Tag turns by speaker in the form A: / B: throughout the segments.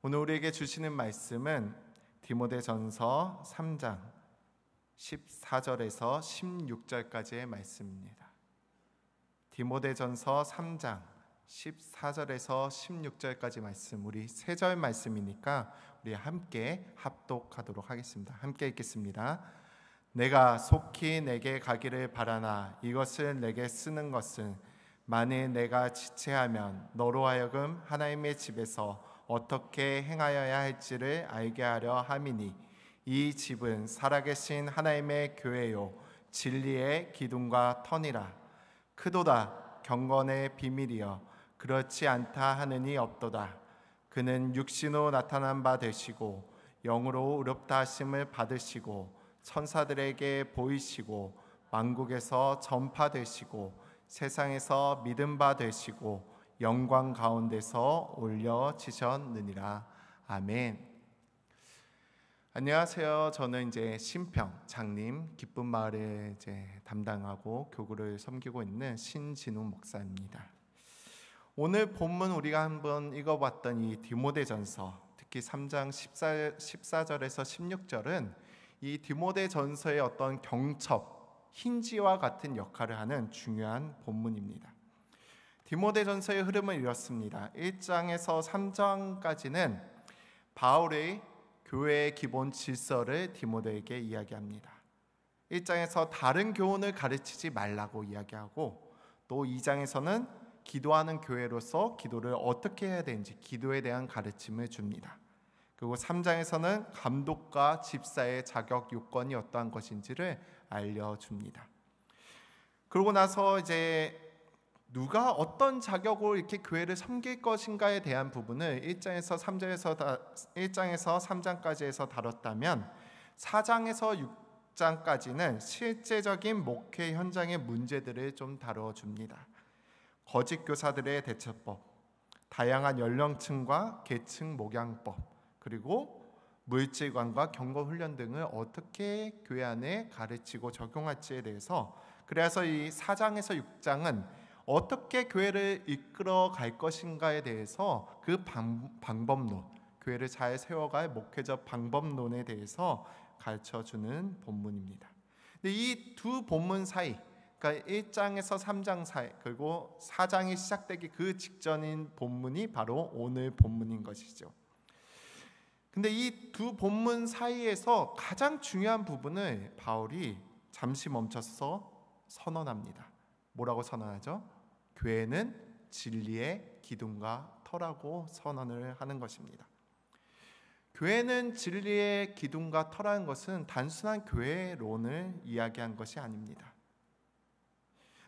A: 오늘 우리에게 주시는 말씀은 디모데전서 3장 14절에서 16절까지의 말씀입니다. 디모데전서 3장 14절에서 16절까지 말씀, 우리 3절 말씀이니까 우리 함께 합독하도록 하겠습니다. 함께 읽겠습니다. 내가 속히 내게 가기를 바라나 이것을 내게 쓰는 것은 만일 내가 지체하면 너로 하여금 하나님의 집에서 어떻게 행하여야 할지를 알게 하려 함이니 이 집은 살아계신 하나님의 교회요 진리의 기둥과 터니라. 크도다 경건의 비밀이여 그렇지 않다 하느니 없도다. 그는 육신으로 나타난 바 되시고 영으로 의롭다 하심을 받으시고 천사들에게 보이시고 만국에서 전파되시고 세상에서 믿음 바 되시고 영광 가운데서 올려지셨느니라. 아멘. 안녕하세요. 저는 이제 신평 장님 기쁜 마을에 담당하고 교구를 섬기고 있는 신진우 목사입니다. 오늘 본문 우리가 한번 읽어봤던 이 디모데전서, 특히 3장 14절에서 16절은 이 디모데전서의 어떤 경첩, 힌지와 같은 역할을 하는 중요한 본문입니다. 디모데전서의 흐름은 이렇습니다. 1장에서 3장까지는 바울의 교회의 기본 질서를 디모데에게 이야기합니다. 1장에서 다른 교훈을 가르치지 말라고 이야기하고, 또 2장에서는 기도하는 교회로서 기도를 어떻게 해야 되는지 기도에 대한 가르침을 줍니다. 그리고 3장에서는 감독과 집사의 자격 요건이 어떠한 것인지를 알려줍니다. 그러고 나서 이제 누가 어떤 자격으로 이렇게 교회를 섬길 것인가에 대한 부분을 1장에서 3장까지 해서 다뤘다면 4장에서 6장까지는 실제적인 목회 현장의 문제들을 좀 다뤄줍니다. 거짓 교사들의 대처법, 다양한 연령층과 계층 목양법, 그리고 물질관과 경고 훈련 등을 어떻게 교회 안에 가르치고 적용할지에 대해서, 그래서 이 4장에서 6장은 어떻게 교회를 이끌어 갈 것인가에 대해서 그 방법론, 교회를 잘 세워갈 목회적 방법론에 대해서 가르쳐주는 본문입니다. 근데 이 두 본문 사이, 그러니까 1장에서 3장 사이, 그리고 4장이 시작되기 그 직전인 본문이 바로 오늘 본문인 것이죠. 근데 이 두 본문 사이에서 가장 중요한 부분을 바울이 잠시 멈춰서 선언합니다. 뭐라고 선언하죠? 교회는 진리의 기둥과 터라고 선언을 하는 것입니다. 교회는 진리의 기둥과 터라는 것은 단순한 교회론을 이야기한 것이 아닙니다.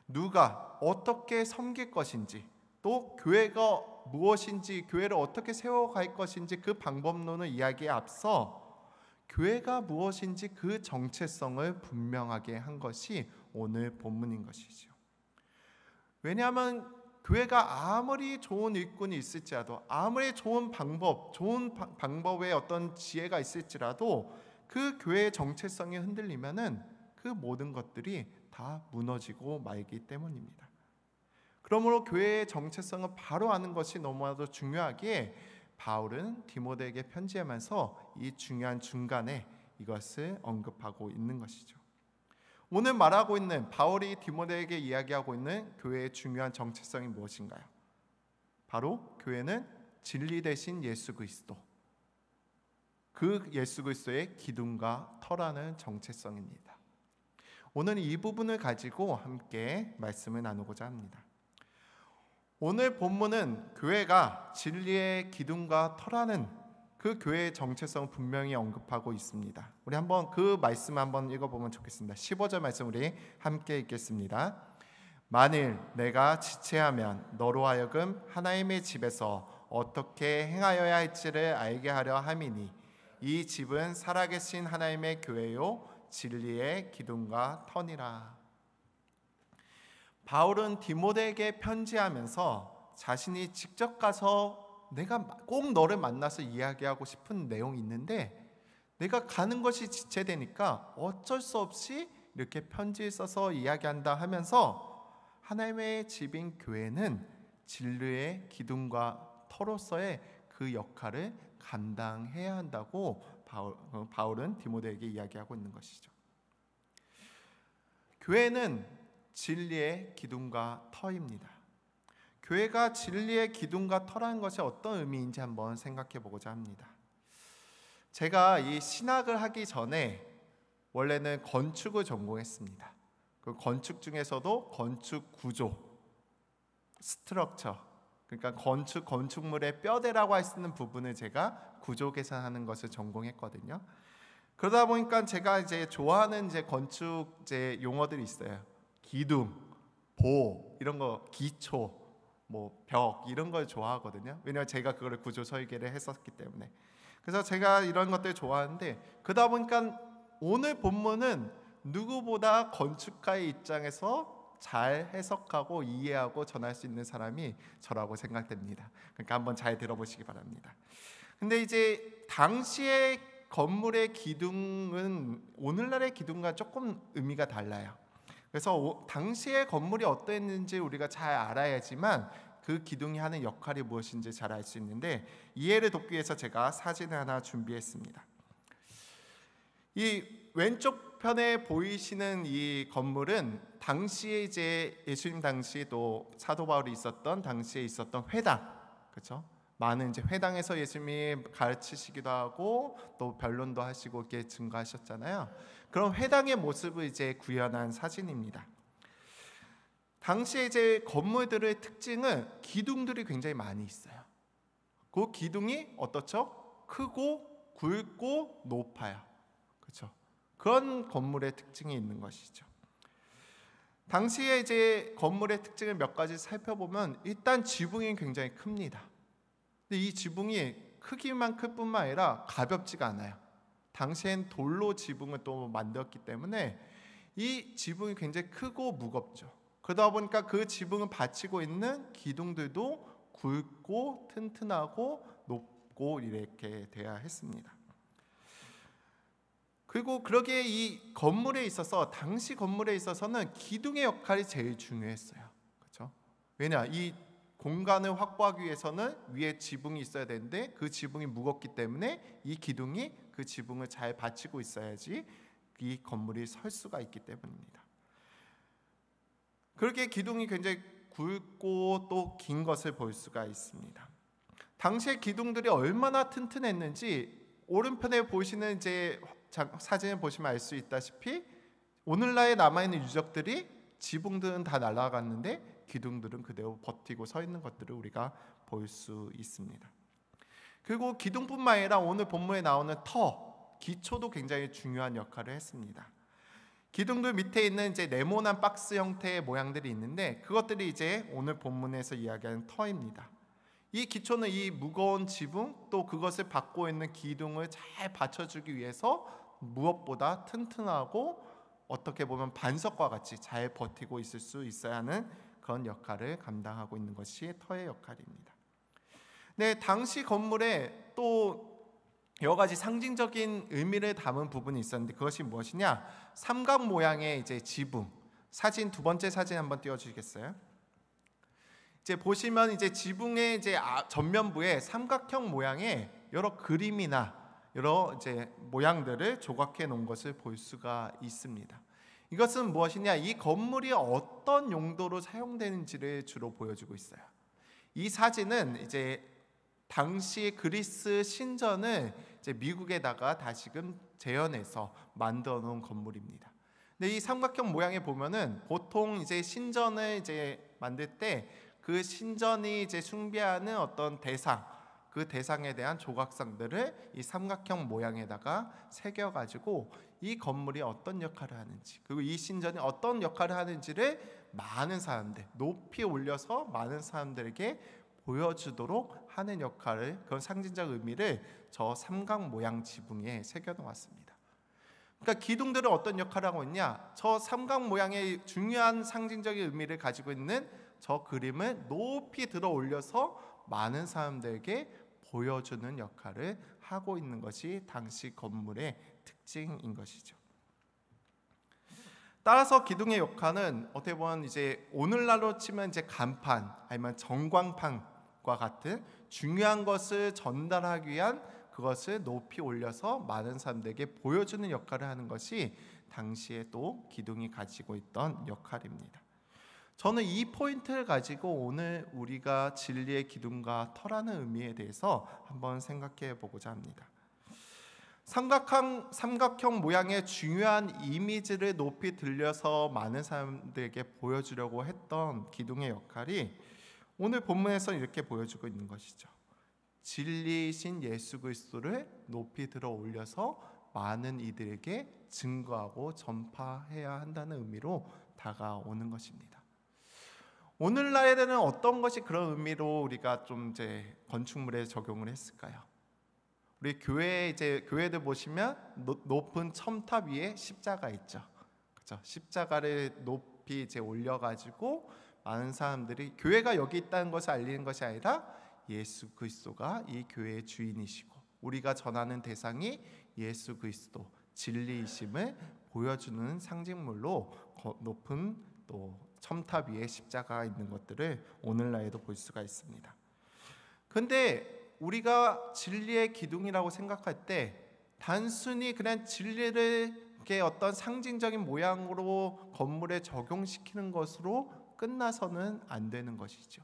A: 누가 어떻게 섬길 것인지, 또 교회가 무엇인지, 교회를 어떻게 세워갈 것인지 그 방법론을 이야기에 앞서 교회가 무엇인지 그 정체성을 분명하게 한 것이 오늘 본문인 것이죠. 왜냐하면 교회가 아무리 좋은 일꾼이 있을지라도, 아무리 좋은 방법의 어떤 지혜가 있을지라도 그 교회의 정체성이 흔들리면은 그 모든 것들이 다 무너지고 말기 때문입니다. 그러므로 교회의 정체성을 바로 아는 것이 너무나도 중요하기에 바울은 디모데에게 편지하면서 이 중요한 중간에 이것을 언급하고 있는 것이죠. 오늘 말하고 있는, 바울이 디모데에게 이야기하고 있는 교회의 중요한 정체성이 무엇인가요? 바로 교회는 진리 대신 예수 그리스도, 그 예수 그리스도의 기둥과 터라는 정체성입니다. 오늘 이 부분을 가지고 함께 말씀을 나누고자 합니다. 오늘 본문은 교회가 진리의 기둥과 터라는 그 교회의 정체성 분명히 언급하고 있습니다. 우리 한번 그 말씀 한번 읽어보면 좋겠습니다. 15절 말씀 우리 함께 읽겠습니다. 만일 내가 지체하면 너로 하여금 하나님의 집에서 어떻게 행하여야 할지를 알게 하려 함이니 이 집은 살아계신 하나님의 교회요 진리의 기둥과 터니라. 바울은 디모데에게 편지하면서 자신이 직접 가서 내가 꼭 너를 만나서 이야기하고 싶은 내용이 있는데 내가 가는 것이 지체되니까 어쩔 수 없이 이렇게 편지를 써서 이야기한다 하면서 하나님의 집인 교회는 진리의 기둥과 터로서의 그 역할을 감당해야 한다고 바울은 디모데에게 이야기하고 있는 것이죠. 교회는 진리의 기둥과 터입니다. 교회가 진리의 기둥과 터라는 것이 어떤 의미인지 한번 생각해 보고자 합니다. 제가 이 신학을 하기 전에 원래는 건축을 전공했습니다. 그 건축 중에서도 건축 구조, 스트럭처, 그러니까 건축물의 뼈대라고 할 수 있는 부분을 제가 구조 계산하는 것을 전공했거든요. 그러다 보니까 제가 이제 좋아하는 이제 건축 이제 용어들이 있어요. 기둥, 보 이런 거, 기초, 뭐 벽 이런 걸 좋아하거든요. 왜냐하면 제가 그거를 구조 설계를 했었기 때문에. 그래서 제가 이런 것들 좋아하는데, 그러다 보니까 오늘 본문은 누구보다 건축가의 입장에서 잘 해석하고 이해하고 전할 수 있는 사람이 저라고 생각됩니다. 그러니까 한번 잘 들어보시기 바랍니다. 근데 이제 당시의 건물의 기둥은 오늘날의 기둥과 조금 의미가 달라요. 그래서 당시의 건물이 어떠했는지 우리가 잘 알아야지만 그 기둥이 하는 역할이 무엇인지 잘 알 수 있는데, 이해를 돕기 위해서 제가 사진을 하나 준비했습니다. 이 왼쪽 편에 보이시는 이 건물은 당시에 이제 예수님 당시 또 사도 바울이 있었던 당시에 있었던 회당, 그렇죠? 많은 이제 회당에서 예수님이 가르치시기도 하고 또 변론도 하시고 이렇게 증거하셨잖아요. 그런 회당의 모습을 이제 구현한 사진입니다. 당시에 이제 건물들의 특징은 기둥들이 굉장히 많이 있어요. 그 기둥이 어떻죠? 크고 굵고 높아요. 그렇죠? 그런 건물의 특징이 있는 것이죠. 당시에 이제 건물의 특징을 몇 가지 살펴보면 일단 지붕이 굉장히 큽니다. 근데 이 지붕이 크기만 클 뿐만 아니라 가볍지가 않아요. 당시엔 돌로 지붕을 또 만들었기 때문에 이 지붕이 굉장히 크고 무겁죠. 그러다 보니까 그 지붕을 받치고 있는 기둥들도 굵고 튼튼하고 높고 이렇게 돼야 했습니다. 그리고 그러기에 이 건물에 있어서, 당시 건물에 있어서는 기둥의 역할이 제일 중요했어요. 그렇죠? 왜냐, 이 공간을 확보하기 위해서는 위에 지붕이 있어야 되는데 그 지붕이 무겁기 때문에 이 기둥이 그 지붕을 잘 받치고 있어야지 이 건물이 설 수가 있기 때문입니다. 그렇게 기둥이 굉장히 굵고 또 긴 것을 볼 수가 있습니다. 당시의 기둥들이 얼마나 튼튼했는지 오른편에 보시는 이제 사진을 보시면 알 수 있다시피 오늘날에 남아있는 유적들이 지붕들은 다 날아갔는데 기둥들은 그대로 버티고 서 있는 것들을 우리가 볼 수 있습니다. 그리고 기둥뿐만 아니라 오늘 본문에 나오는 터, 기초도 굉장히 중요한 역할을 했습니다. 기둥들 밑에 있는 이제 네모난 박스 형태의 모양들이 있는데 그것들이 이제 오늘 본문에서 이야기하는 터입니다. 이 기초는 이 무거운 지붕 또 그것을 받고 있는 기둥을 잘 받쳐주기 위해서 무엇보다 튼튼하고 어떻게 보면 반석과 같이 잘 버티고 있을 수 있어야 하는 그런 역할을 감당하고 있는 것이 터의 역할입니다. 네, 당시 건물에 또 여러 가지 상징적인 의미를 담은 부분이 있었는데 그것이 무엇이냐? 삼각 모양의 이제 지붕. 사진 두 번째 사진 한번 띄워주시겠어요? 이제 보시면 이제 지붕의 이제 전면부에 삼각형 모양의 여러 그림이나 여러 이제 모양들을 조각해 놓은 것을 볼 수가 있습니다. 이것은 무엇이냐? 이 건물이 어떤 용도로 사용되는지를 주로 보여주고 있어요. 이 사진은 이제 당시 그리스 신전을 이제 미국에다가 다시금 재현해서 만들어 놓은 건물입니다. 근데 이 삼각형 모양에 보면은 보통 이제 신전을 이제 만들 때 그 신전이 이제 숭배하는 어떤 대상, 그 대상에 대한 조각상들을 이 삼각형 모양에다가 새겨가지고 이 건물이 어떤 역할을 하는지, 그리고 이 신전이 어떤 역할을 하는지를 많은 사람들, 높이 올려서 많은 사람들에게 보여주도록 하는 역할을, 그런 상징적 의미를 저 삼각 모양 지붕에 새겨놓았습니다. 그러니까 기둥들은 어떤 역할을 하고 있냐? 저 삼각 모양의 중요한 상징적인 의미를 가지고 있는 저 그림을 높이 들어 올려서 많은 사람들에게 보여주는 역할을 하고 있는 것이 당시 건물의 특징인 것이죠. 따라서 기둥의 역할은 어떻게 보면 이제 오늘날로 치면 이제 간판 아니면 전광판과 같은 중요한 것을 전달하기 위한 그것을 높이 올려서 많은 사람들에게 보여주는 역할을 하는 것이 당시에 또 기둥이 가지고 있던 역할입니다. 저는 이 포인트를 가지고 오늘 우리가 진리의 기둥과 터라는 의미에 대해서 한번 생각해 보고자 합니다. 삼각형 모양의 중요한 이미지를 높이 들려서 많은 사람들에게 보여주려고 했던 기둥의 역할이 오늘 본문에서 이렇게 보여주고 있는 것이죠. 진리이신 예수 그리스도를 높이 들어 올려서 많은 이들에게 증거하고 전파해야 한다는 의미로 다가오는 것입니다. 오늘날에는 어떤 것이 그런 의미로 우리가 좀 이제 건축물에 적용을 했을까요? 우리 교회들 보시면 높은 첨탑 위에 십자가 있죠. 그렇죠? 십자가를 높이 이제 올려가지고 많은 사람들이 교회가 여기 있다는 것을 알리는 것이 아니라 예수 그리스도가 이 교회의 주인이시고 우리가 전하는 대상이 예수 그리스도 진리이심을 보여주는 상징물로 높은 또 첨탑 위에 십자가가 있는 것들을 오늘날에도 볼 수가 있습니다. 근데 우리가 진리의 기둥이라고 생각할 때 단순히 그냥 진리를 이렇게 어떤 상징적인 모양으로 건물에 적용시키는 것으로 끝나서는 안 되는 것이죠.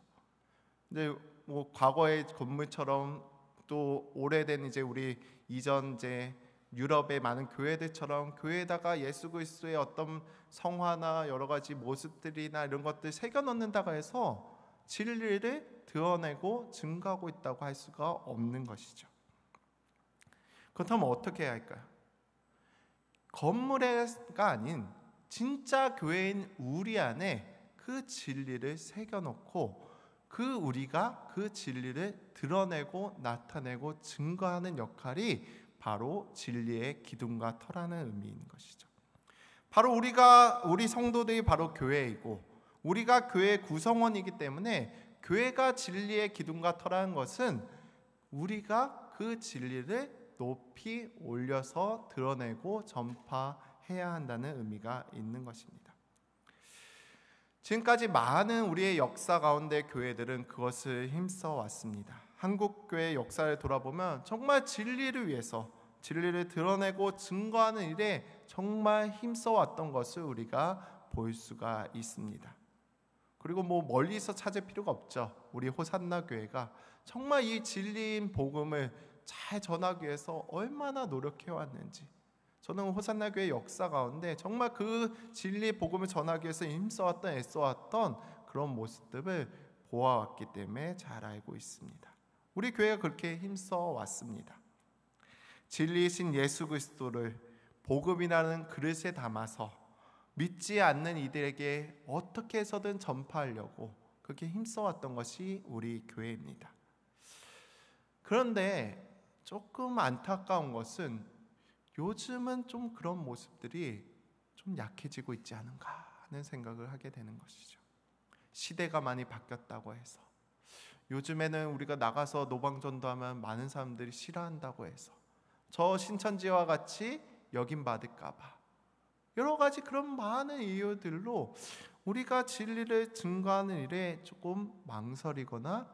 A: 근데 뭐 과거의 건물처럼 또 오래된 이제 우리 이전 이제 유럽의 많은 교회들처럼 교회에다가 예수 그리스도의 어떤 성화나 여러 가지 모습들이나 이런 것들 새겨 넣는다고 해서 진리를 드러내고 증거하고 있다고 할 수가 없는 것이죠. 그렇다면 어떻게 해야 할까요? 건물가 아닌 진짜 교회인 우리 안에 그 진리를 새겨 넣고 우리가 그 진리를 드러내고 나타내고 증거하는 역할이 바로 진리의 기둥과 터라는 의미인 것이죠. 바로 우리 성도들이 바로 교회이고 우리가 교회의 구성원이기 때문에 교회가 진리의 기둥과 터라는 것은 우리가 그 진리를 높이 올려서 드러내고 전파해야 한다는 의미가 있는 것입니다. 지금까지 많은 우리의 역사 가운데 교회들은 그것을 힘써 왔습니다. 한국 교회의 역사를 돌아보면 정말 진리를 위해서 진리를 드러내고 증거하는 일에 정말 힘써 왔던 것을 우리가 볼 수가 있습니다. 그리고 뭐 멀리서 찾을 필요가 없죠. 우리 호산나 교회가 정말 이 진리인 복음을 잘 전하기 위해서 얼마나 노력해 왔는지, 저는 호산나 교회 역사 가운데 정말 그 진리 복음을 전하기 위해서 힘써왔던 애써왔던 그런 모습들을 보아왔기 때문에 잘 알고 있습니다. 우리 교회가 그렇게 힘써 왔습니다. 진리이신 예수 그리스도를 복음이라는 그릇에 담아서 믿지 않는 이들에게 어떻게 해서든 전파하려고 그렇게 힘써왔던 것이 우리 교회입니다. 그런데 조금 안타까운 것은 요즘은 좀 그런 모습들이 좀 약해지고 있지 않은가 하는 생각을 하게 되는 것이죠. 시대가 많이 바뀌었다고 해서 요즘에는 우리가 나가서 노방전도하면 많은 사람들이 싫어한다고 해서 저 신천지와 같이 역임받을까 봐 여러 가지 그런 많은 이유들로 우리가 진리를 증거하는 일에 조금 망설이거나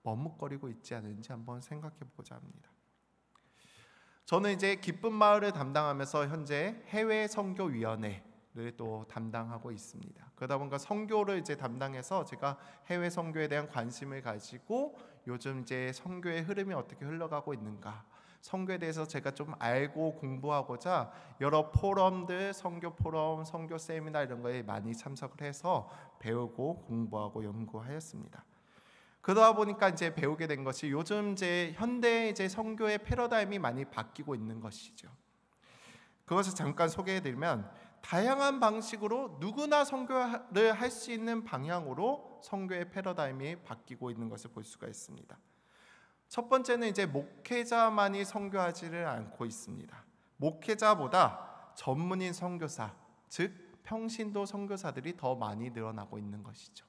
A: 머뭇거리고 있지 않은지 한번 생각해 보고자 합니다. 저는 이제 기쁜 마을을 담당하면서 현재 해외 선교위원회를 또 담당하고 있습니다. 그러다 보니까 선교를 이제 담당해서 제가 해외 선교에 대한 관심을 가지고 요즘 이제 선교의 흐름이 어떻게 흘러가고 있는가, 선교에 대해서 제가 좀 알고 공부하고자 여러 포럼들, 선교 포럼, 선교 세미나 이런 거에 많이 참석을 해서 배우고 공부하고 연구하였습니다. 그러다 보니까 이제 배우게 된 것이 요즘 이제 현대 이제 선교의 패러다임이 많이 바뀌고 있는 것이죠. 그것을 잠깐 소개해드리면 다양한 방식으로 누구나 선교를 할 수 있는 방향으로 선교의 패러다임이 바뀌고 있는 것을 볼 수가 있습니다. 첫 번째는 이제 목회자만이 선교하지를 않고 있습니다. 목회자보다 전문인 선교사, 즉 평신도 선교사들이 더 많이 늘어나고 있는 것이죠.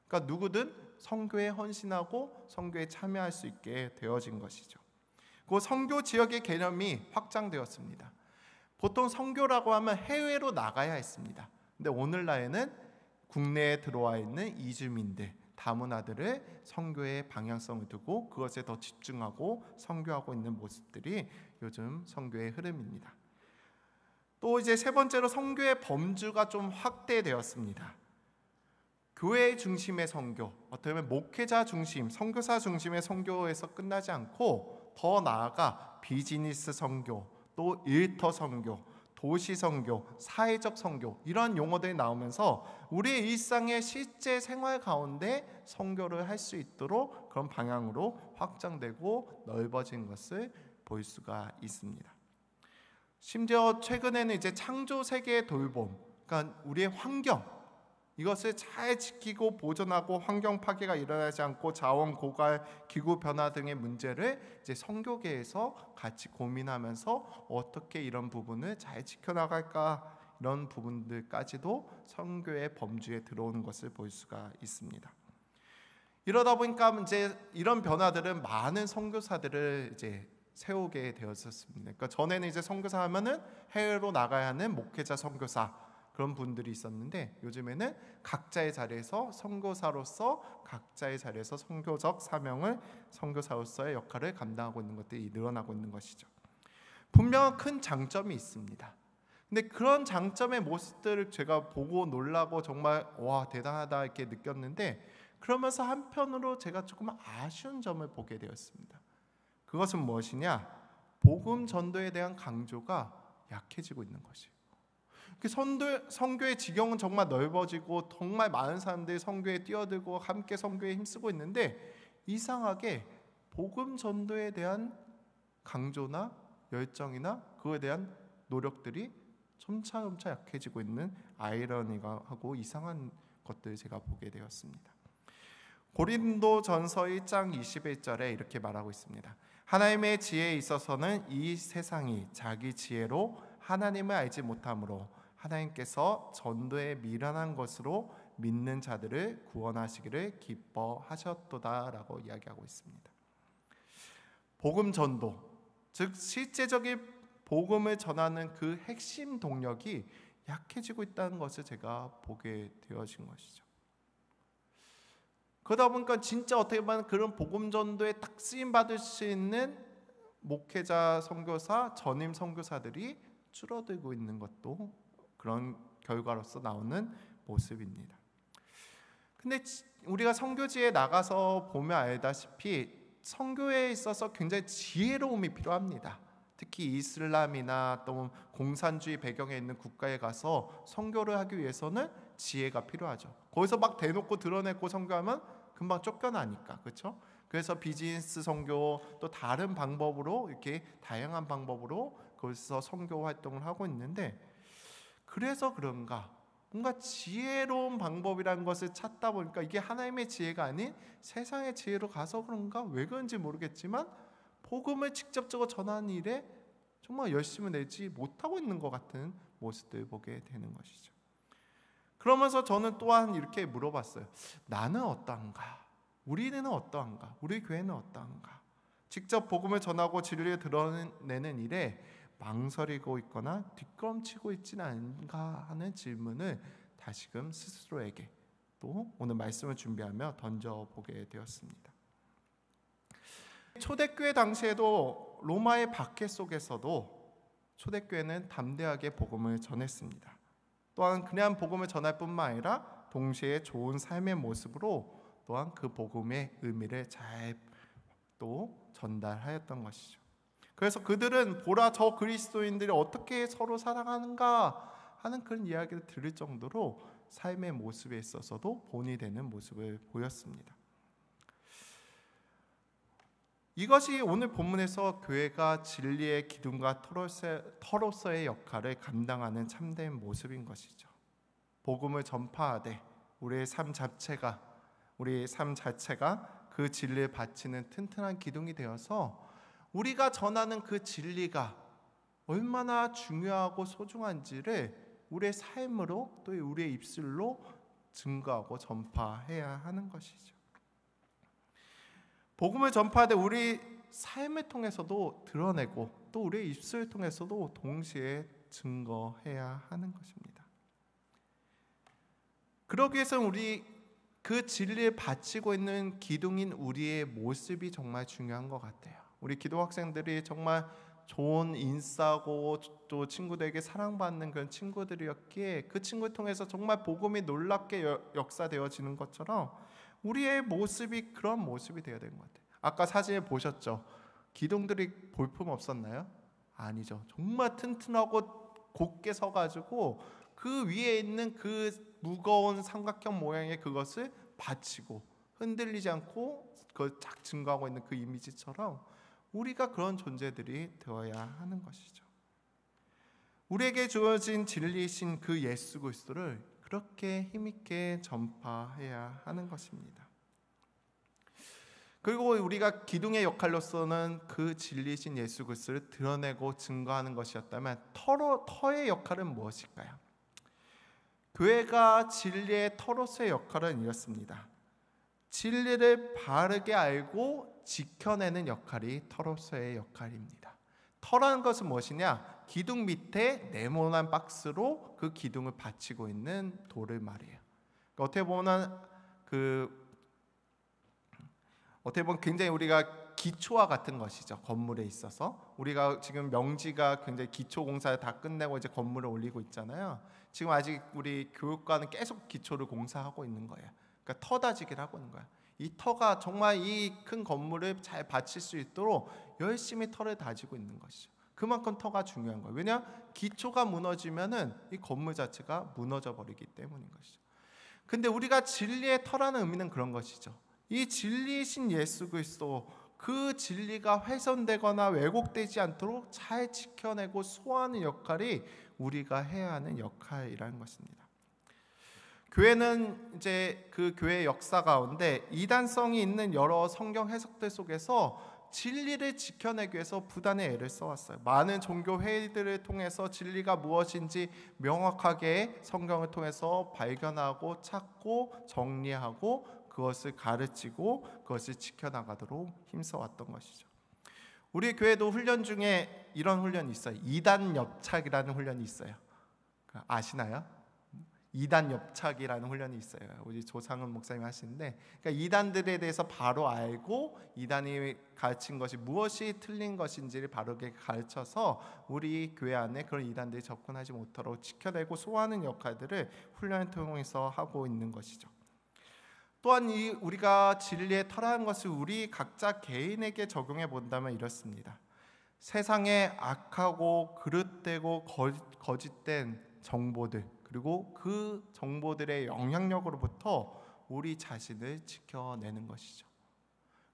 A: 그러니까 누구든 선교에 헌신하고 선교에 참여할 수 있게 되어진 것이죠. 그 선교 지역의 개념이 확장되었습니다. 보통 선교라고 하면 해외로 나가야 했습니다. 근데 오늘날에는 국내에 들어와 있는 이주민들, 다문화들을 선교의 방향성을 두고 그것에 더 집중하고 선교하고 있는 모습들이 요즘 선교의 흐름입니다. 또 이제 세 번째로 선교의 범주가 좀 확대되었습니다. 교회 중심의 선교, 어떻게 보면 목회자 중심, 선교사 중심의 선교에서 끝나지 않고 더 나아가 비즈니스 선교, 또 일터 선교, 도시 선교, 사회적 선교 이런 용어들이 나오면서 우리의 일상의 실제 생활 가운데 선교를 할 수 있도록 그런 방향으로 확장되고 넓어진 것을 볼 수가 있습니다. 심지어 최근에는 이제 창조 세계의 돌봄, 그러니까 우리의 환경 이것을 잘 지키고 보존하고 환경 파괴가 일어나지 않고 자원 고갈, 기후 변화 등의 문제를 이제 선교계에서 같이 고민하면서 어떻게 이런 부분을 잘 지켜나갈까 이런 부분들까지도 선교의 범주에 들어오는 것을 볼 수가 있습니다. 이러다 보니까 이제 이런 변화들은 많은 선교사들을 이제 세우게 되었었습니다. 그러니까 전에는 이제 선교사 하면은 해외로 나가야 하는 목회자 선교사 그런 분들이 있었는데 요즘에는 각자의 자리에서 선교사로서 각자의 자리에서 선교적 사명을 선교사로서의 역할을 감당하고 있는 것들이 늘어나고 있는 것이죠. 분명한 큰 장점이 있습니다. 근데 그런 장점의 모습들을 제가 보고 놀라고 정말 와 대단하다 이렇게 느꼈는데 그러면서 한편으로 제가 조금 아쉬운 점을 보게 되었습니다. 그것은 무엇이냐? 복음 전도에 대한 강조가 약해지고 있는 것이에요. 선교의 지경은 정말 넓어지고 정말 많은 사람들이 선교에 뛰어들고 함께 선교에 힘쓰고 있는데 이상하게 복음 전도에 대한 강조나 열정이나 그거에 대한 노력들이 점차 약해지고 있는 아이러니하고 이상한 것들을 제가 보게 되었습니다. 고린도전서 1장 21절에 이렇게 말하고 있습니다. 하나님의 지혜에 있어서는 이 세상이 자기 지혜로 하나님을 알지 못하므로 하나님께서 전도에 미련한 것으로 믿는 자들을 구원하시기를 기뻐하셨도다라고 이야기하고 있습니다. 복음 전도, 즉 실제적인 복음을 전하는 그 핵심 동력이 약해지고 있다는 것을 제가 보게 되어진 것이죠. 그러다 보니까 진짜 어떻게 보면 그런 복음 전도에 딱 쓰임 받을 수 있는 목회자 선교사, 전임 선교사들이 줄어들고 있는 것도 그런 결과로서 나오는 모습입니다. 근데 우리가 선교지에 나가서 보면 알다시피 선교에 있어서 굉장히 지혜로움이 필요합니다. 특히 이슬람이나 또 공산주의 배경에 있는 국가에 가서 선교를 하기 위해서는 지혜가 필요하죠. 거기서 막 대놓고 드러내고 선교하면 금방 쫓겨나니까, 그렇죠? 그래서 비즈니스 선교 또 다른 방법으로 이렇게 다양한 방법으로 거기서 선교 활동을 하고 있는데 그래서 그런가 뭔가 지혜로운 방법이라는 것을 찾다 보니까 이게 하나님의 지혜가 아닌 세상의 지혜로 가서 그런가 왜 그런지 모르겠지만 복음을 직접적으로 전하는 일에 정말 열심을 내지 못하고 있는 것 같은 모습들을 보게 되는 것이죠. 그러면서 저는 또한 이렇게 물어봤어요. 나는 어떠한가? 우리는 어떠한가? 우리 교회는 어떠한가? 직접 복음을 전하고 진리를 드러내는 일에 망설이고 있거나 뒷걸음치고 있지는 않은가 하는 질문을 다시금 스스로에게 또 오늘 말씀을 준비하며 던져보게 되었습니다. 초대교회 당시에도 로마의 박해 속에서도 초대교회는 담대하게 복음을 전했습니다. 또한 그냥 복음을 전할 뿐만 아니라 동시에 좋은 삶의 모습으로 또한 그 복음의 의미를 잘 또 전달하였던 것이죠. 그래서 그들은 보라 저 그리스도인들이 어떻게 서로 사랑하는가 하는 그런 이야기를 들을 정도로 삶의 모습에 있어서도 본이 되는 모습을 보였습니다. 이것이 오늘 본문에서 교회가 진리의 기둥과 터로서의 역할을 감당하는 참된 모습인 것이죠. 복음을 전파하되 우리의 삶 자체가 그 진리를 바치는 튼튼한 기둥이 되어서 우리가 전하는 그 진리가 얼마나 중요하고 소중한지를 우리의 삶으로 또 우리의 입술로 증거하고 전파해야 하는 것이죠. 복음을 전파하되 우리 삶을 통해서도 드러내고 또 우리의 입술을 통해서도 동시에 증거해야 하는 것입니다. 그러기 위해서는 우리 그 진리를 바치고 있는 기둥인 우리의 모습이 정말 중요한 것 같아요. 우리 기도 학생들이 정말 좋은 인싸고 또 친구들에게 사랑받는 그런 친구들이었기에 그 친구를 통해서 정말 복음이 놀랍게 역사되어지는 것처럼 우리의 모습이 그런 모습이 되어야 되는 것 같아요. 아까 사진에 보셨죠? 기둥들이 볼품 없었나요? 아니죠. 정말 튼튼하고 곧게 서가지고 그 위에 있는 그 무거운 삼각형 모양의 그것을 받치고 흔들리지 않고 그걸 쫙 증거하고 있는 그 이미지처럼 우리가 그런 존재들이 되어야 하는 것이죠. 우리에게 주어진 진리이신 그 예수 그리스도를 그렇게 힘있게 전파해야 하는 것입니다. 그리고 우리가 기둥의 역할로서는 그 진리이신 예수 그리스도를 드러내고 증거하는 것이었다면 터의 역할은 무엇일까요? 교회가 진리의 터로서의 역할은 이렇습니다. 진리를 바르게 알고 지켜내는 역할이 터로서의 역할입니다. 터라는 것은 무엇이냐? 기둥 밑에 네모난 박스로 그 기둥을 받치고 있는 돌을 말이에요. 그러니까 어떻게 보면 굉장히 우리가 기초와 같은 것이죠. 건물에 있어서 우리가 지금 명지가 굉장히 기초 공사를 다 끝내고 이제 건물을 올리고 있잖아요. 지금 아직 우리 교육과는 계속 기초를 공사하고 있는 거예요. 그러니까 터다지기를 하고 있는 거야. 이 터가 정말 이 큰 건물을 잘 받칠 수 있도록 열심히 터를 다지고 있는 것이죠. 그만큼 터가 중요한 거예요. 왜냐? 기초가 무너지면은 이 건물 자체가 무너져 버리기 때문인 것이죠. 근데 우리가 진리의 터라는 의미는 그런 것이죠. 이 진리이신 예수 그리스도, 그 진리가 훼손되거나 왜곡되지 않도록 잘 지켜내고 수호하는 역할이 우리가 해야 하는 역할이라는 것입니다. 교회는 이제 그 교회의 역사 가운데 이단성이 있는 여러 성경 해석들 속에서 진리를 지켜내기 위해서 부단히 애를 써왔어요. 많은 종교 회의들을 통해서 진리가 무엇인지 명확하게 성경을 통해서 발견하고 찾고 정리하고 그것을 가르치고 그것을 지켜나가도록 힘써왔던 것이죠. 우리 교회도 훈련 중에 이런 훈련이 있어요. 이단 엽착이라는 훈련이 있어요. 아시나요? 이단 엽착이라는 훈련이 있어요. 우리 조상은 목사님 하시는데, 그러니까 이단들에 대해서 바로 알고 이단이 가르친 것이 무엇이 틀린 것인지를 바르게 가르쳐서 우리 교회 안에 그런 이단들이 접근하지 못하도록 지켜내고 소화하는 역할들을 훈련을 통해서 하고 있는 것이죠. 또한 우리가 진리의 터라는 것을 우리 각자 개인에게 적용해 본다면 이렇습니다. 세상에 악하고 그릇되고 거짓된 정보들, 그리고 그 정보들의 영향력으로부터 우리 자신을 지켜내는 것이죠.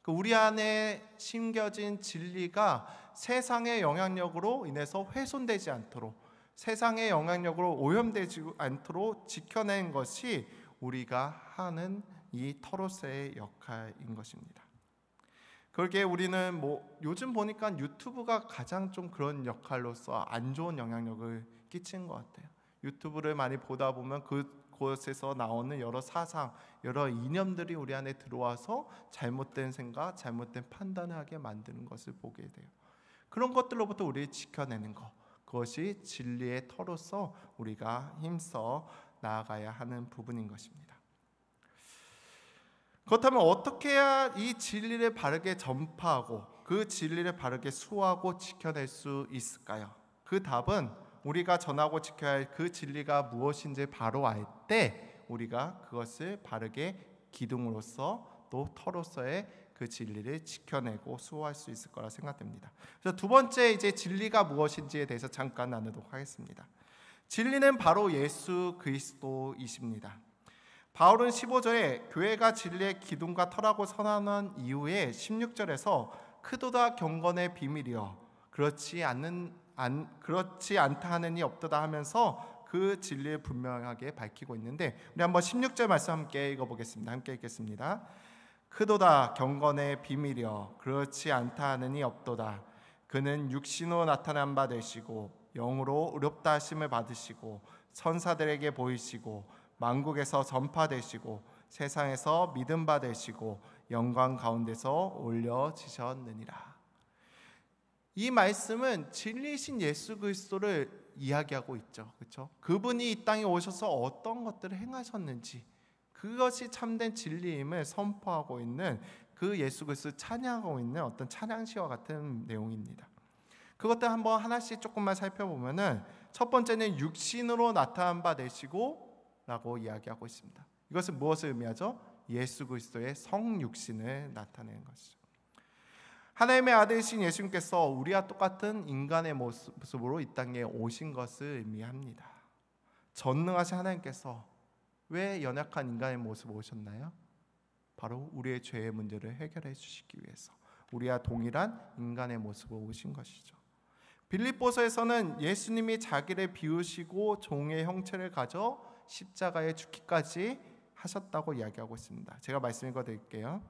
A: 우리 안에 심겨진 진리가 세상의 영향력으로 인해서 훼손되지 않도록, 세상의 영향력으로 오염되지 않도록 지켜낸 것이 우리가 하는 이 터로서의 역할인 것입니다. 그렇게 우리는 요즘 보니까 유튜브가 가장 좀 그런 역할로서 안 좋은 영향력을 끼치는 것 같아요. 유튜브를 많이 보다 보면 그곳에서 나오는 여러 사상, 여러 이념들이 우리 안에 들어와서 잘못된 생각, 잘못된 판단을 하게 만드는 것을 보게 돼요. 그런 것들로부터 우리를 지켜내는 것, 그것이 진리의 터로서 우리가 힘써 나아가야 하는 부분인 것입니다. 그렇다면 어떻게 해야 이 진리를 바르게 전파하고 그 진리를 바르게 수호하고 지켜낼 수 있을까요? 그 답은 우리가 전하고 지켜야 할 그 진리가 무엇인지 바로 알 때 우리가 그것을 바르게 기둥으로서 또 터로서의 그 진리를 지켜내고 수호할 수 있을 거라 생각됩니다. 그래서 두 번째 이제 진리가 무엇인지에 대해서 잠깐 나누도록 하겠습니다. 진리는 바로 예수 그리스도이십니다. 바울은 15절에 교회가 진리의 기둥과 터라고 선언한 이후에 16절에서 크도다 경건의 비밀이여 그렇지 않다 하는 이 없도다 하면서 그 진리를 분명하게 밝히고 있는데, 우리 한번 16절 말씀 함께 읽어보겠습니다. 함께 읽겠습니다. 크도다 경건의 비밀이여 그렇지 않다 하는 이 없도다. 그는 육신으로 나타난 바 되시고 영으로 의롭다 하심을 받으시고 천사들에게 보이시고 만국에서 전파되시고 세상에서 믿음 받으시고 영광 가운데서 올려지셨느니라. 이 말씀은 진리이신 예수 그리스도를 이야기하고 있죠. 그렇죠? 그분이 이 땅에 오셔서 어떤 것들을 행하셨는지, 그것이 참된 진리임을 선포하고 있는 그 예수 그리스도 찬양하고 있는 어떤 찬양시와 같은 내용입니다. 그것들 한번 하나씩 조금만 살펴보면은 첫 번째는 육신으로 나타난 바 되시고 라고 이야기하고 있습니다. 이것은 무엇을 의미하죠? 예수 그리스도의 성육신을 나타내는 것이죠. 하나님의 아들이신 예수님께서 우리와 똑같은 인간의 모습으로 이 땅에 오신 것을 의미합니다. 전능하신 하나님께서 왜 연약한 인간의 모습으로 오셨나요? 바로 우리의 죄의 문제를 해결해 주시기 위해서 우리와 동일한 인간의 모습으로 오신 것이죠. 빌립보서에서는 예수님이 자기를 비우시고 종의 형체를 가져 십자가에 죽기까지 하셨다고 이야기하고 있습니다. 제가 말씀 읽어드릴게요.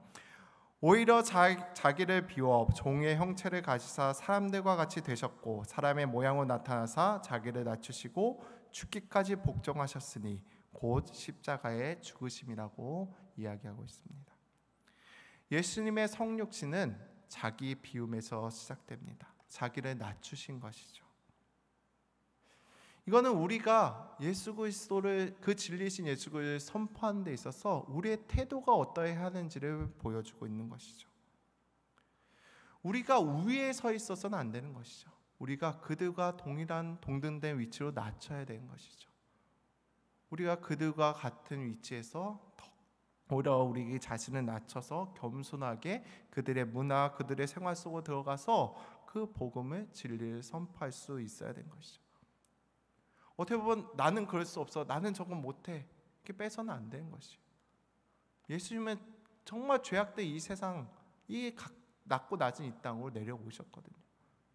A: 오히려 자기를 비워 종의 형체를 가지사 사람들과 같이 되셨고 사람의 모양으로 나타나사 자기를 낮추시고 죽기까지 복종하셨으니 곧 십자가에 죽으심이라고 이야기하고 있습니다. 예수님의 성육신은 자기 비움에서 시작됩니다. 자기를 낮추신 것이죠. 이거는 우리가 예수 그리스도를 그 진리신 예수 그리스도를 선포하는 데 있어서 우리의 태도가 어떠해야 하는지를 보여주고 있는 것이죠. 우리가 우위에 서 있어서는 안 되는 것이죠. 우리가 그들과 동등된 위치로 낮춰야 되는 것이죠. 우리가 그들과 같은 위치에서 오히려 우리 자신을 낮춰서 겸손하게 그들의 문화, 그들의 생활 속으로 들어가서 그 복음을 진리를 선포할 수 있어야 되는 것이죠. 어떻게 보면 나는 그럴 수 없어, 나는 저건 못해, 이렇게 빼서는 안 되는 것이죠. 예수님은 정말 죄악된 이 세상, 이 낮고 낮은 이 땅으로 내려오셨거든요.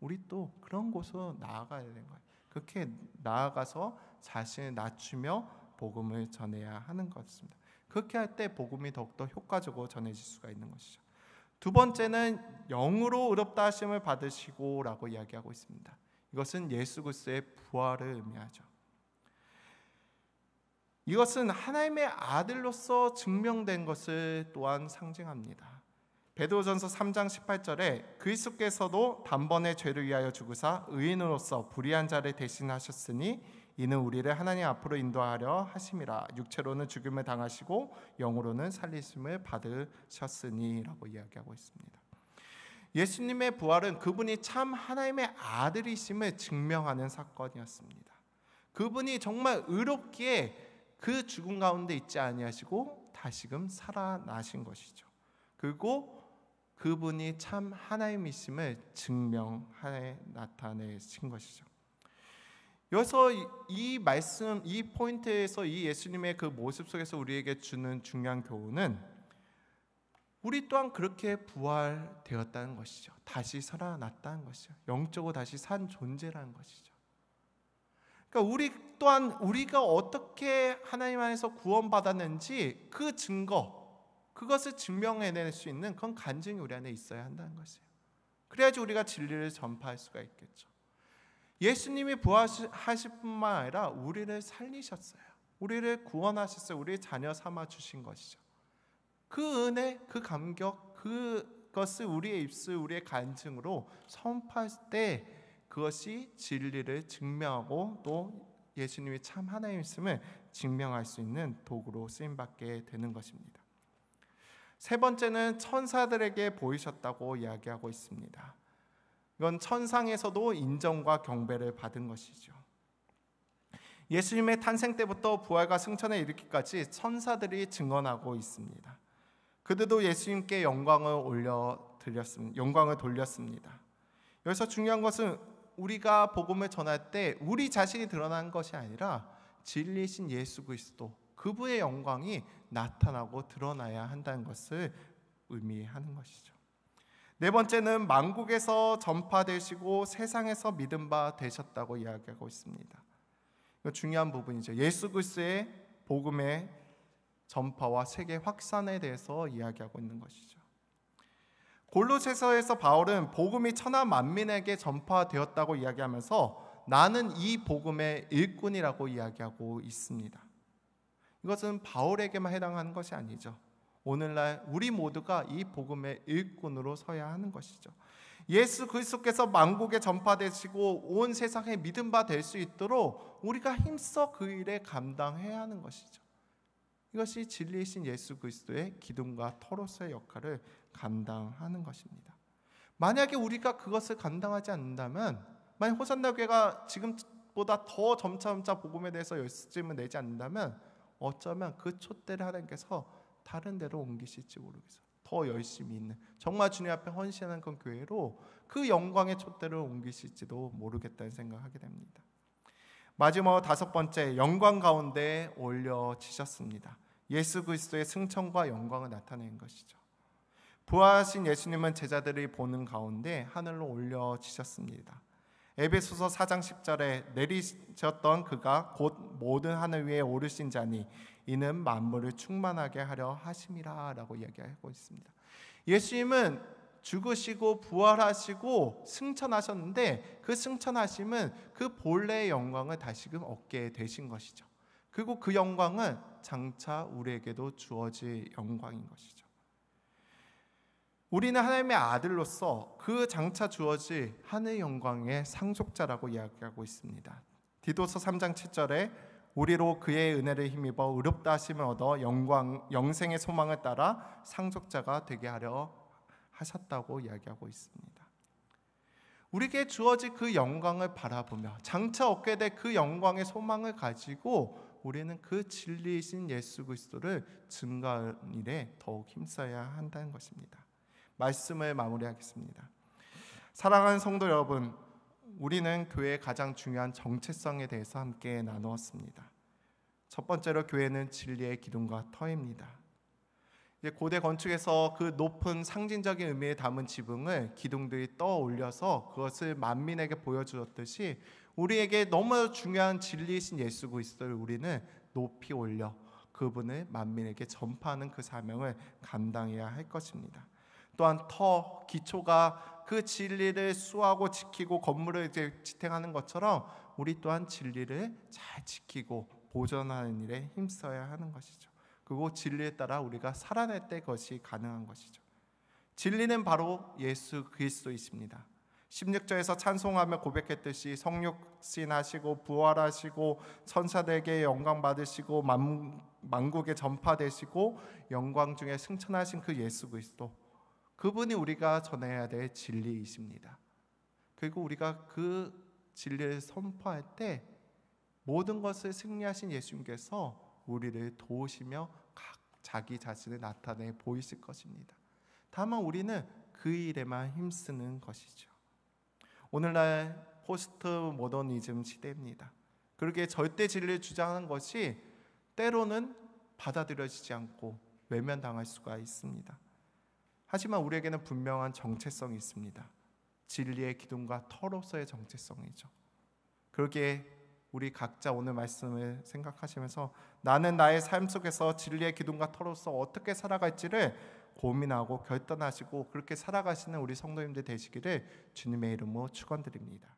A: 우리 또 그런 곳으로 나아가야 되는 거예요. 그렇게 나아가서 자신을 낮추며 복음을 전해야 하는 것입니다. 그렇게 할 때 복음이 더욱더 효과적으로 전해질 수가 있는 것이죠. 두 번째는 영으로 의롭다 하심을 받으시고 라고 이야기하고 있습니다. 이것은 예수 그리스도의 부활을 의미하죠. 이것은 하나님의 아들로서 증명된 것을 또한 상징합니다. 베드로전서 3장 18절에 그리스도께서도 단번에 죄를 위하여 죽으사 의인으로서 불의한 자를 대신하셨으니 이는 우리를 하나님 앞으로 인도하려 하심이라. 육체로는 죽임을 당하시고 영으로는 살리심을 받으셨으니 라고 이야기하고 있습니다. 예수님의 부활은 그분이 참 하나님의 아들이심을 증명하는 사건이었습니다. 그분이 정말 의롭기에 그 죽음 가운데 있지 아니하시고 다시금 살아나신 것이죠. 그리고 그분이 참 하나님이심을 증명해 나타내신 것이죠. 여기서 이 말씀, 이 포인트에서 이 예수님의 그 모습 속에서 우리에게 주는 중요한 교훈은 우리 또한 그렇게 부활되었다는 것이죠. 다시 살아났다는 것이죠. 영적으로 다시 산 존재라는 것이죠. 그러니까 우리 또한 우리가 어떻게 하나님 안에서 구원받았는지 그 증거, 그것을 증명해낼 수 있는 그런 간증이 우리 안에 있어야 한다는 것이에요. 그래야지 우리가 진리를 전파할 수가 있겠죠. 예수님이 부활하실 뿐만 아니라 우리를 살리셨어요. 우리를 구원하셨어요. 우리의 자녀 삼아 주신 것이죠. 그 은혜, 그 감격, 그것을 우리의 입술, 우리의 간증으로 선포할 때 그것이 진리를 증명하고 또 예수님이 참 하나님이심을 증명할 수 있는 도구로 쓰임받게 되는 것입니다. 세 번째는 천사들에게 보이셨다고 이야기하고 있습니다. 이건 천상에서도 인정과 경배를 받은 것이죠. 예수님의 탄생 때부터 부활과 승천에 이르기까지 천사들이 증언하고 있습니다. 그들도 예수님께 영광을 돌렸습니다. 여기서 중요한 것은 우리가 복음을 전할 때 우리 자신이 드러난 것이 아니라 진리신 예수 그리스도, 그분의 영광이 나타나고 드러나야 한다는 것을 의미하는 것이죠. 네 번째는 만국에서 전파되시고 세상에서 믿음 바 되셨다고 이야기하고 있습니다. 이거 중요한 부분이죠. 예수 그리스도의 복음의 전파와 세계 확산에 대해서 이야기하고 있는 것이죠. 골로새서에서 바울은 복음이 천하 만민에게 전파되었다고 이야기하면서 나는 이 복음의 일꾼이라고 이야기하고 있습니다. 이것은 바울에게만 해당하는 것이 아니죠. 오늘날 우리 모두가 이 복음의 일꾼으로 서야 하는 것이죠. 예수 그리스도께서 만국에 전파되시고 온 세상에 믿음 바 될 수 있도록 우리가 힘써 그 일에 감당해야 하는 것이죠. 이것이 진리이신 예수 그리스도의 기둥과 터로서의 역할을 감당하는 것입니다. 만약에 우리가 그것을 감당하지 않는다면, 만약 호산나 교회가 지금보다 더 점차 복음에 대해서 열심을 내지 않는다면 어쩌면 그 촛대를 하나님께서 다른 데로 옮기실지 모르겠어요. 더 열심히 있는, 정말 주님 앞에 헌신하는 그 교회로 그 영광의 촛대를 옮기실지도 모르겠다는 생각을 하게 됩니다. 마지막 5번째, 영광 가운데 올려지셨습니다. 예수 그리스도의 승천과 영광을 나타내는 것이죠. 부활하신 예수님은 제자들이 보는 가운데 하늘로 올려지셨습니다. 에베소서 4장 10절에 내리셨던 그가 곧 모든 하늘 위에 오르신 자니 이는 만물을 충만하게 하려 하심이라 라고 이야기하고 있습니다. 예수님은 죽으시고 부활하시고 승천하셨는데 그 승천하심은 그 본래의 영광을 다시금 얻게 되신 것이죠. 그리고 그 영광은 장차 우리에게도 주어질 영광인 것이죠. 우리는 하나님의 아들로서 그 장차 주어질 하늘 영광의 상속자라고 이야기하고 있습니다. 디도서 3장 7절에 우리로 그의 은혜를 힘입어 의롭다 하심을 얻어 영생의 소망을 따라 상속자가 되게 하려 하셨다고 이야기하고 있습니다. 우리에게 주어질 그 영광을 바라보며 장차 얻게 될 그 영광의 소망을 가지고 우리는 그 진리이신 예수 그리스도를 증거하는 일에 더욱 힘써야 한다는 것입니다. 말씀을 마무리하겠습니다. 사랑하는 성도 여러분, 우리는 교회의 가장 중요한 정체성에 대해서 함께 나누었습니다. 첫 번째로 교회는 진리의 기둥과 터입니다. 고대 건축에서 그 높은 상징적인 의미를 담은 지붕을 기둥들이 떠올려서 그것을 만민에게 보여주었듯이 우리에게 너무 중요한 진리이신 예수 그리스도를 우리는 높이 올려 그분을 만민에게 전파하는 그 사명을 감당해야 할 것입니다. 또한 터, 기초가 그 진리를 수호하고 지키고 건물을 지탱하는 것처럼 우리 또한 진리를 잘 지키고 보존하는 일에 힘써야 하는 것이죠. 그리고 진리에 따라 우리가 살아낼 때 그것이 가능한 것이죠. 진리는 바로 예수 그리스도이십니다. 16절에서 찬송하며 고백했듯이 성육신하시고 부활하시고 천사들에게 영광 받으시고 만국에 전파되시고 영광 중에 승천하신 그 예수 그리스도, 그분이 우리가 전해야 될 진리이십니다. 그리고 우리가 그 진리를 선포할 때 모든 것을 승리하신 예수님께서 우리를 도우시며 각 자기 자신을 나타내 보이실 것입니다. 다만 우리는 그 일에만 힘쓰는 것이죠. 오늘날 포스트 모더니즘 시대입니다. 그렇게 절대 진리를 주장하는 것이 때로는 받아들여지지 않고 외면당할 수가 있습니다. 하지만 우리에게는 분명한 정체성이 있습니다. 진리의 기둥과 터로서의 정체성이죠. 그러기에 우리 각자 오늘 말씀을 생각하시면서 나는 나의 삶 속에서 진리의 기둥과 터로서 어떻게 살아갈지를 고민하고 결단하시고 그렇게 살아가시는 우리 성도님들 되시기를 주님의 이름으로 축원드립니다.